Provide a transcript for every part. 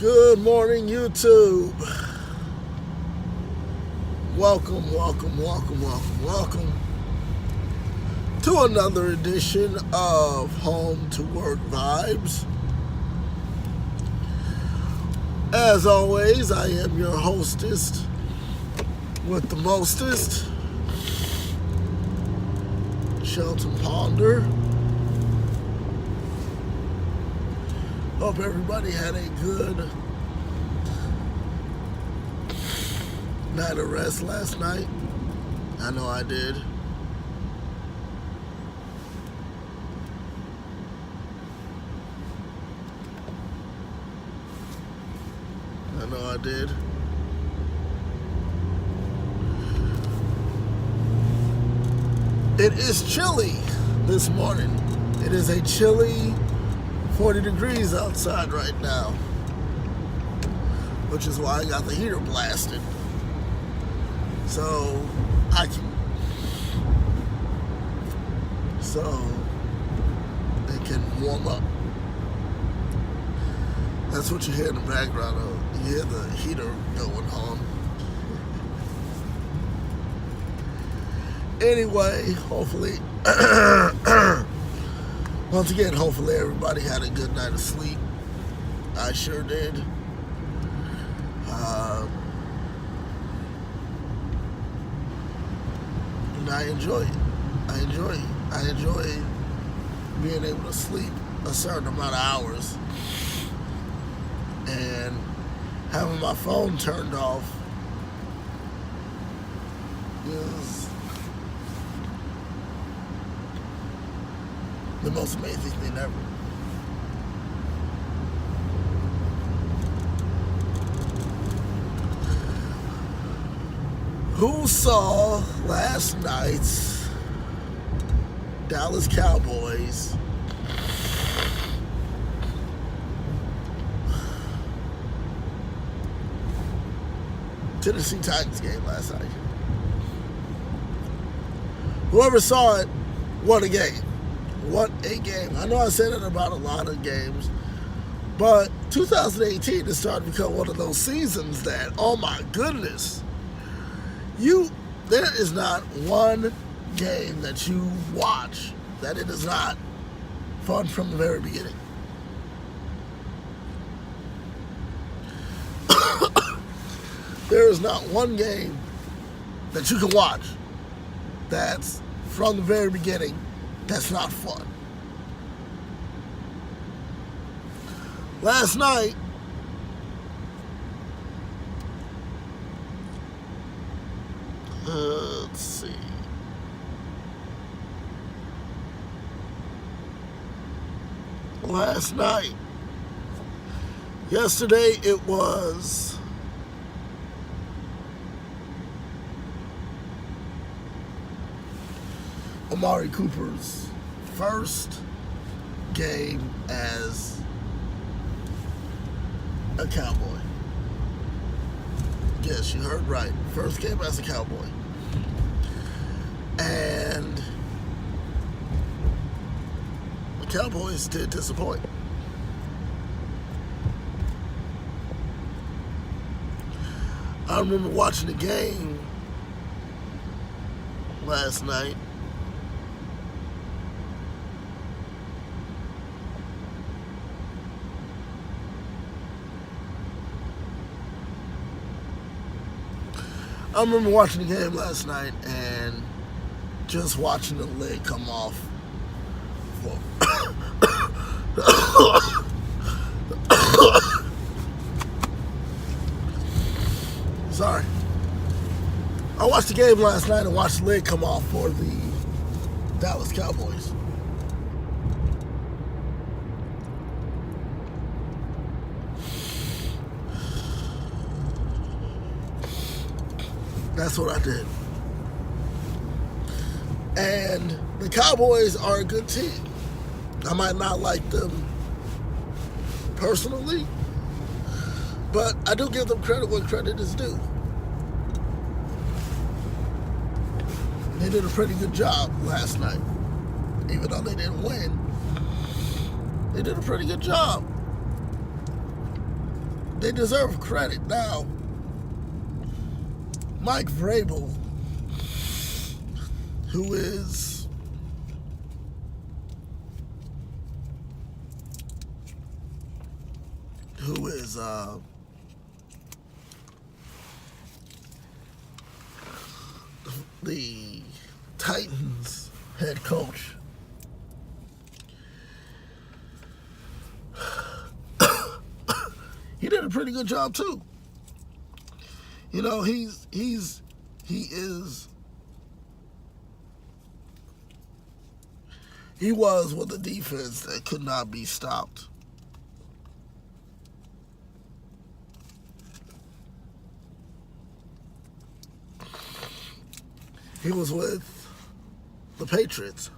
Good morning, YouTube. Welcome to another edition of Home to Work Vibes. As always, I am your hostess with the mostest, Shelton Ponder. Hope everybody had a good night of rest last night. I know I did. It is chilly this morning. It is a chilly 40 degrees outside right now, which is why I got the heater blasted, so it can warm up. That's what you hear in the background. You hear the heater going on. Anyway, hopefully, once again, hopefully everybody had a good night of sleep. I sure did. And I enjoy it. I enjoy being able to sleep a certain amount of hours and having my phone turned off is the most amazing thing ever. Who saw last night's Dallas Cowboys Tennessee Titans game last night? Whoever saw it, what a game. What a game. I know I said it about a lot of games, but 2018 is starting to become one of those seasons that, oh my goodness, there is not one game that you watch that it is not fun from the very beginning. There is not one game that you can watch that's from the very beginning that's not fun. Last night, let's see. Last night, yesterday it was Amari Cooper's first game as a Cowboy. Yes, you heard right. First game as a Cowboy. And the Cowboys did disappoint. I remember watching the game last night. I remember watching the game last night and just watching the lid come off. Sorry. I watched the game last night and watched the lid come off for the Dallas Cowboys. That's what I did. And the Cowboys are a good team. I might not like them personally, but I do give them credit when credit is due. They did a pretty good job last night. Even though they didn't win, they did a pretty good job. they deserve credit. Now, Mike Vrabel, who is the Titans head coach. He did a pretty good job too. You know, he was with a defense that could not be stopped. He was with the Patriots.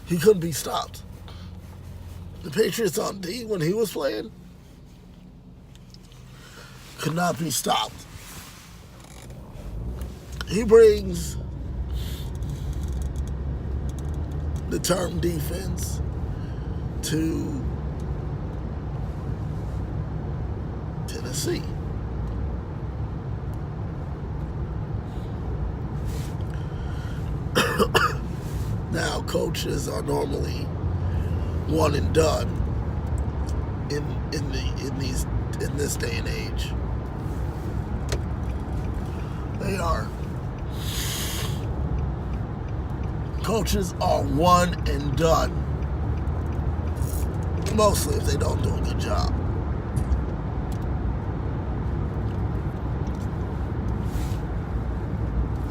He couldn't be stopped. The Patriots on D, when he was playing, could not be stopped. He brings the term defense to Tennessee. Now, coaches are normally one and done in this day and age. They are. Coaches are one and done. Mostly if they don't do a good job.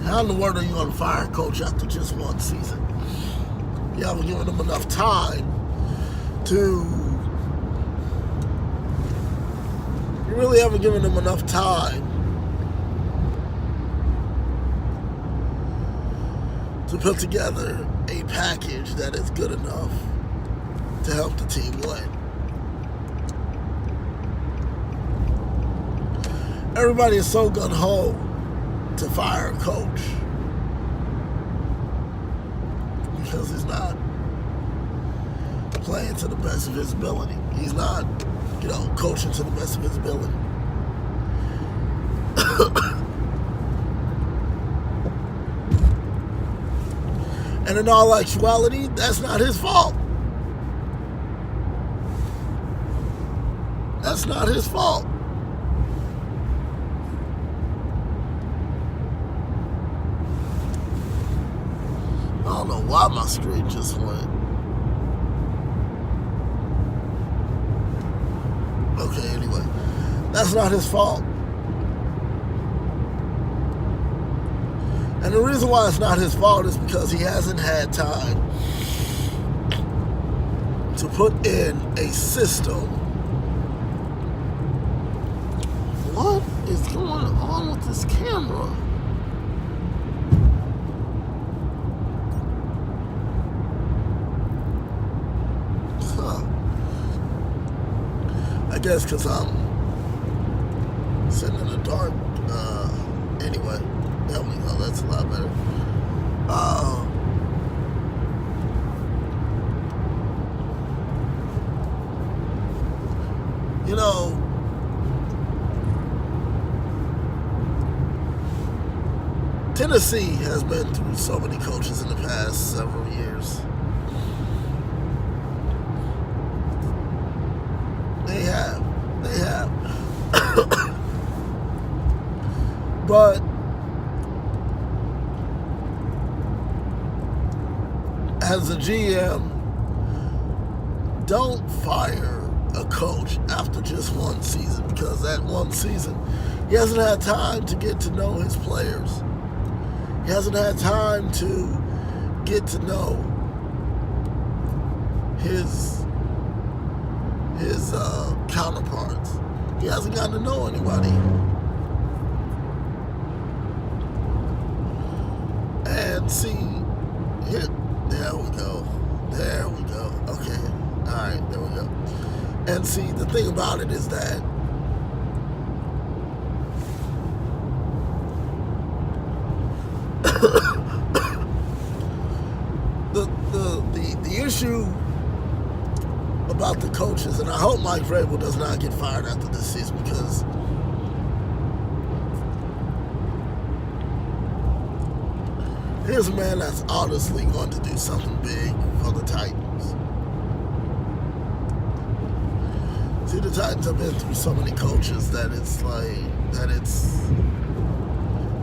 How in the world are you going to fire a coach after just one season? You haven't given them enough time you really haven't given them enough time to put together a package that is good enough to help the team win. Everybody is so gung-ho to fire a coach because he's not playing to the best of his ability. He's not, coaching to the best of his ability. And in all actuality, that's not his fault. That's not his fault. I don't know why my screen just went. Okay, anyway. That's not his fault. And the reason why it's not his fault is because he hasn't had time to put in a system. What is going on with this camera? I guess because I'm sitting in the dark. Anyway, there we go. That's a lot better. Tennessee has been through so many coaches in the past several years. They have. But as a GM, don't fire a coach after just one season, because that one season, he hasn't had time to get to know his players. He hasn't had time to get to know his counterparts. He hasn't gotten to know anybody. And see, here, there we go. Okay, all right, there we go. And see, the thing about it is that the issue about the coaches, and I hope Mike Vrabel does not get fired after this season, because here's a man that's honestly going to do something big for the Titans. See, the Titans have been through so many coaches that it's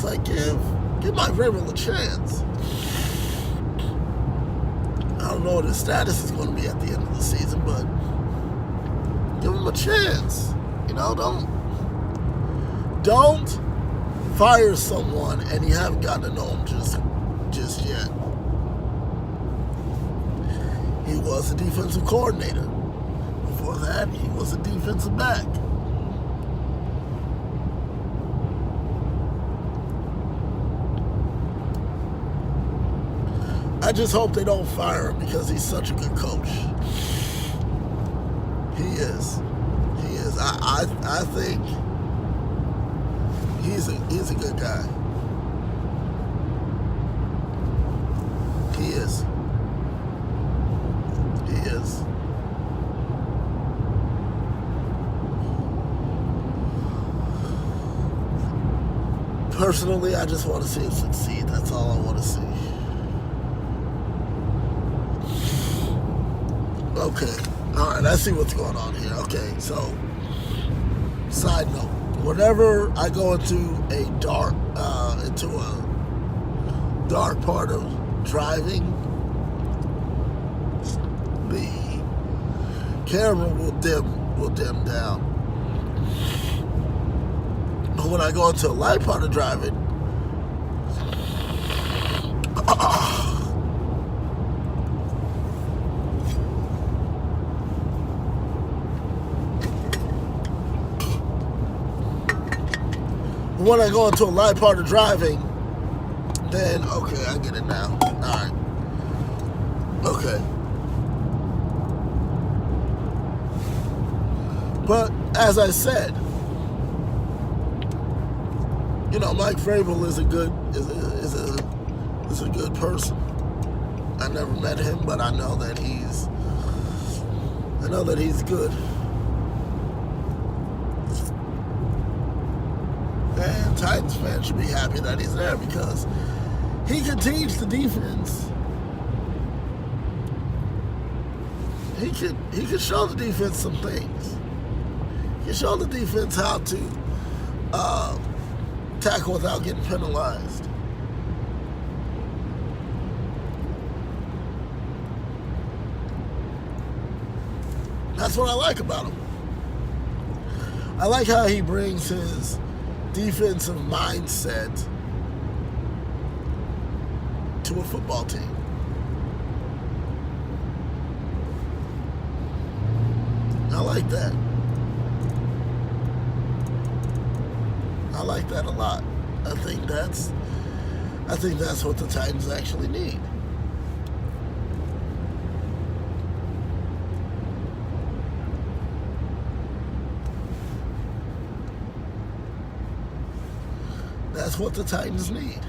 like give Mike Vrabel a chance. I don't know what his status is going to be at the end of the season, but give him a chance. You know, don't fire someone and you haven't gotten to know him just yet. He was a defensive coordinator. Before that, he was a defensive back. I just hope they don't fire him because he's such a good coach. He is. He is. I think he's a good guy. He is. He is. Personally, I just want to see him succeed. That's all I want to see. Okay. All right, I see what's going on here. Okay, so, side note. Whenever I go into a dark part of driving, the camera will dim down. But when I go into a light part of driving, when I go into a light part of driving, then, okay, I get it now. All right. Okay. But, as I said, you know, Mike Vrabel is a good person. I never met him, but I know that he's good. And Titans fans should be happy that he's there because he can teach the defense. He could show the defense some things. He can show the defense how to tackle without getting penalized. That's what I like about him. I like how he brings his defensive mindset to a football team. I like that. I like that a lot. I think that's what the Titans actually need. That's what the Titans need.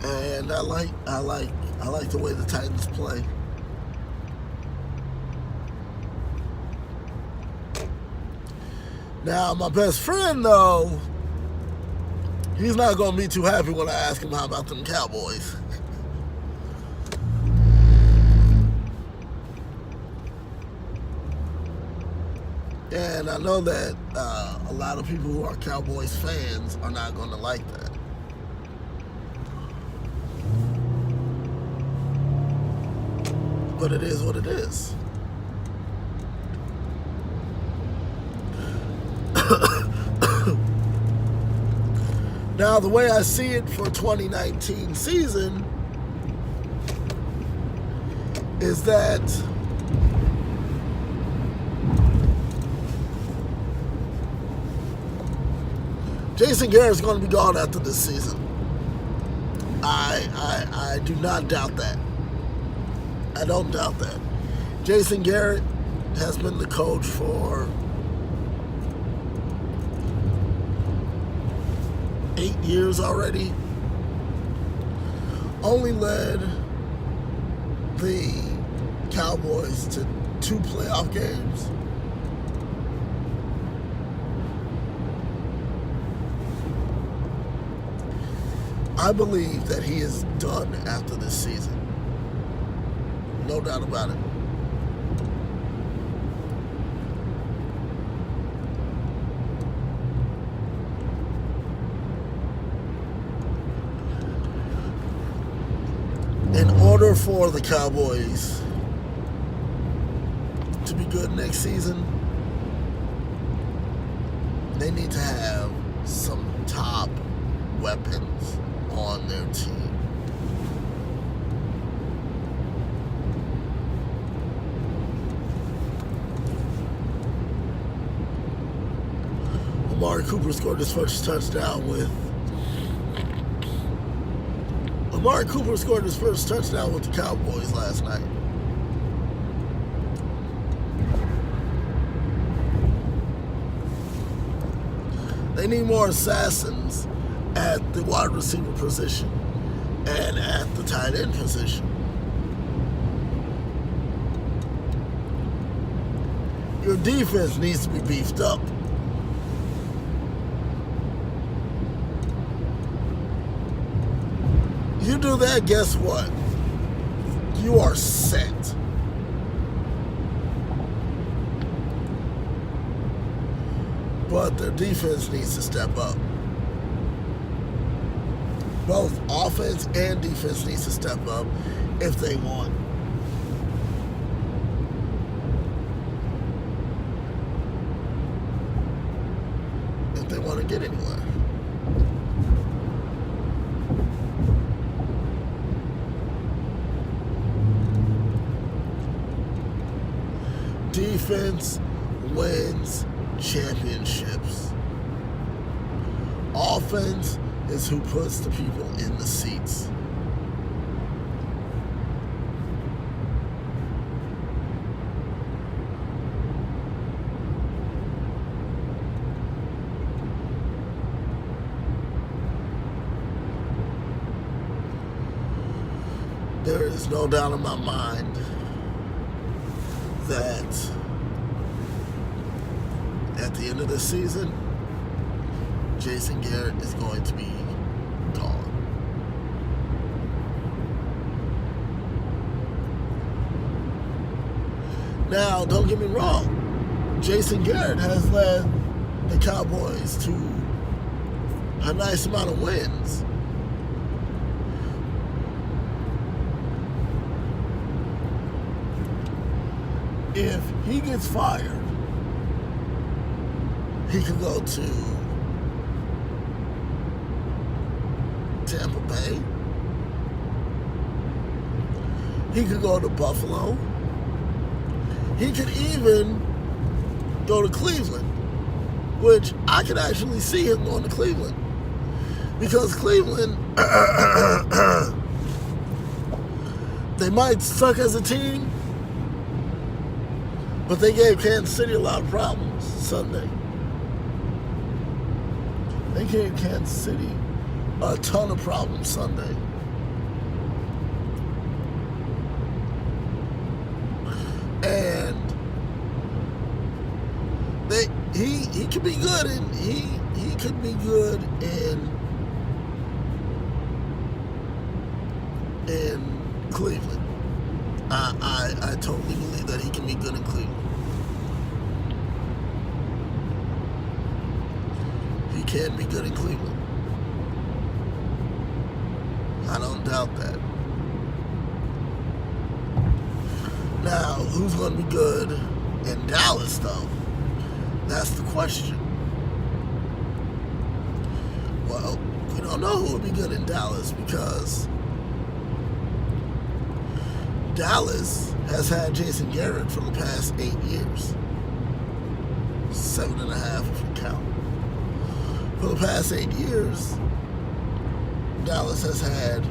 And I like the way the Titans play. Now, my best friend, though, he's not going to be too happy when I ask him how about them Cowboys. And I know that a lot of people who are Cowboys fans are not going to like that. But it is what it is. Now, the way I see it for 2019 season is that Jason Garrett's going to be gone after this season. I do not doubt that. I don't doubt that. Jason Garrett has been the coach for 8 years already. Only led the Cowboys to 2 playoff games. I believe that he is done after this season. No doubt about it. In order for the Cowboys to be good next season, they need to have some top weapons on their team. Amari Cooper scored his first touchdown with the Cowboys last night. They need more assassins at the wide receiver position and at the tight end position. Your defense needs to be beefed up. You do that, guess what? You are set. But their defense needs to step up. Both offense and defense needs to step up if they want. If they want to get anywhere. Defense wins championships. Offense is who puts the people in the seats. There is no doubt in my mind that at the end of the season, Jason Garrett is going to be gone. Now, don't get me wrong. Jason Garrett has led the Cowboys to a nice amount of wins. If he gets fired, he could go to Tampa Bay. He could go to Buffalo. He could even go to Cleveland, which I could actually see him going to Cleveland. Because Cleveland, they might suck as a team, but they gave Kansas City a lot of problems Sunday. They gave Kansas City a ton of problems Sunday. And he could be good and he could be good in Cleveland. I totally believe that he can be good in Cleveland. He can be good in Cleveland. I don't doubt that. Now, who's going to be good in Dallas, though? That's the question. Well, we don't know who would be good in Dallas because Dallas has had Jason Garrett for the past 8 years. 7.5 if you count. For the past 8 years, Dallas has had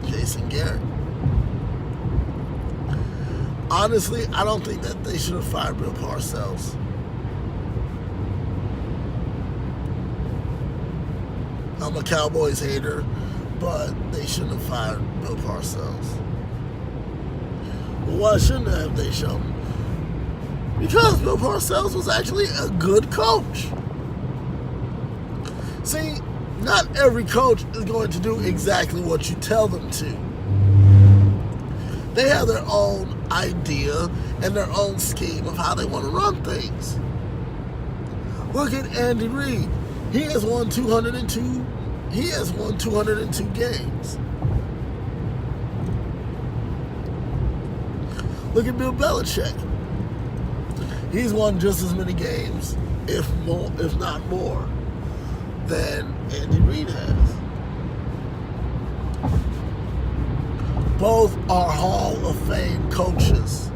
Jason Garrett. Honestly, I don't think that they should have fired Bill Parcells. I'm a Cowboys hater, but they shouldn't have fired Bill Parcells. Well, why shouldn't have they shown? Because Bill Parcells was actually a good coach. See, not every coach is going to do exactly what you tell them to. They have their own idea and their own scheme of how they want to run things. Look at Andy Reid. He has won 202. He has won 202 games. Look at Bill Belichick. He's won just as many games, if not more, than Andy Reid has. Both are Hall of Fame coaches.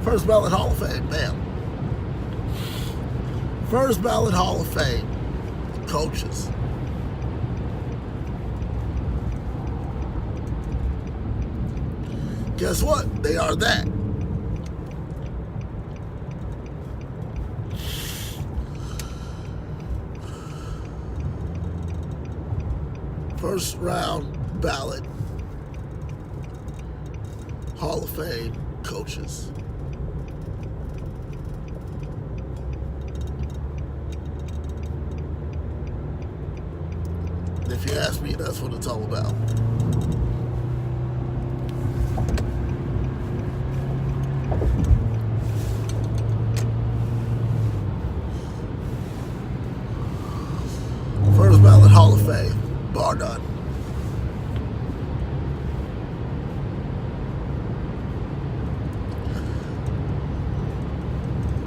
First ballot Hall of Fame, bam. First ballot Hall of Fame coaches. Guess what? They are that. First round ballot Hall of Fame coaches. If you ask me, that's what it's all about. First ballot Hall of Fame, bar none.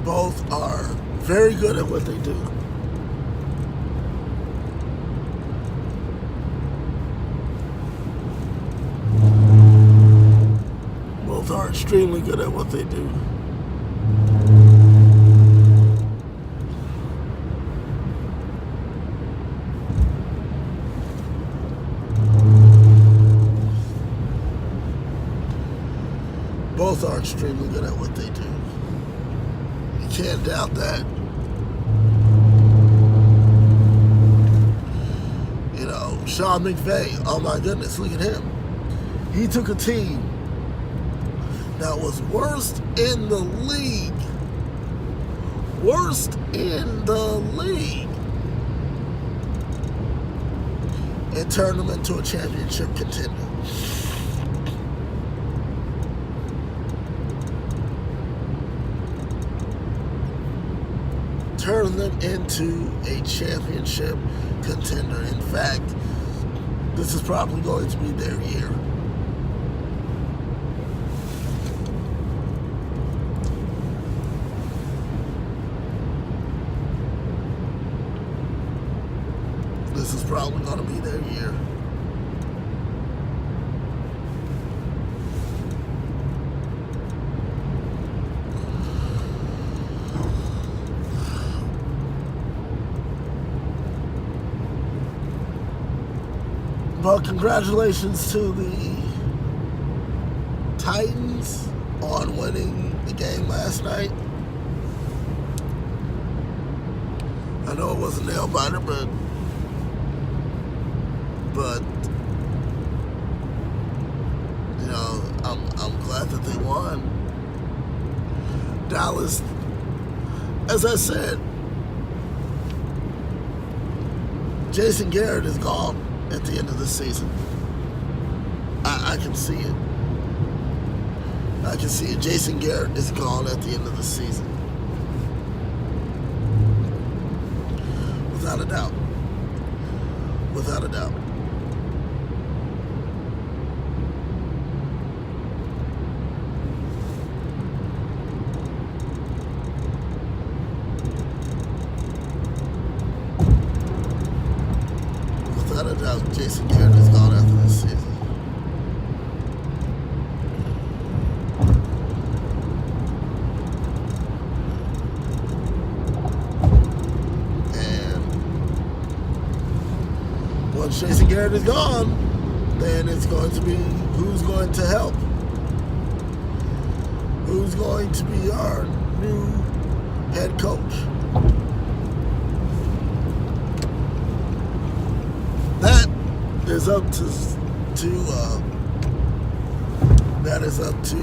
Both are very good at what they do. Both are extremely good at what they do. Both are extremely good at what they do. You can't doubt that. You know, Sean McVay, oh my goodness, look at him. He took a team that was worst in the league. Worst in the league. And turned them into a championship contender. Turn them into a championship contender. In fact, this is probably going to be their year. This is probably going to be their year. Well, congratulations to the Titans on winning the game last night. I know it was a nail biter, but you know, I'm glad that they won. Dallas, as I said, Jason Garrett is gone at the end of the season. I can see it. I can see it. Jason Garrett is gone at the end of the season. Without a doubt. Without a doubt. Without a doubt, Jason Garrett is gone after this season. once Jason Garrett is gone, then it's going to be who's going to help. Who's going to be our new head coach? That is up to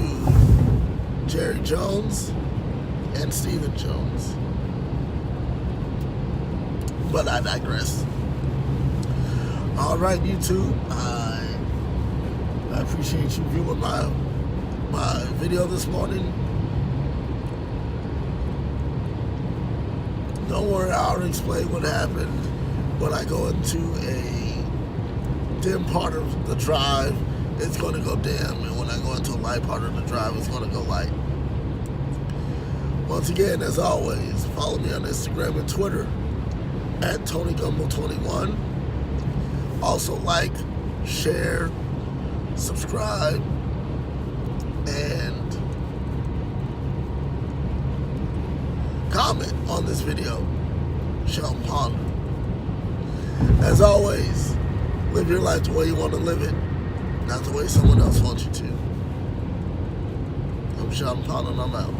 Jerry Jones and Stephen Jones. But I digress. All right, YouTube. I appreciate you viewing my video this morning. Don't worry, I'll explain what happened when I go into a dim part of the drive. It's going to go dim, and when I go into a light part of the drive, it's going to go light. Once again, as always, follow me on Instagram and Twitter at TonyGumbo21. Also like, share, subscribe, and comment on this video. Sheldon Ponder. As always, live your life the way you want to live it, not the way someone else wants you to. I'm Sheldon Ponder, and I'm out.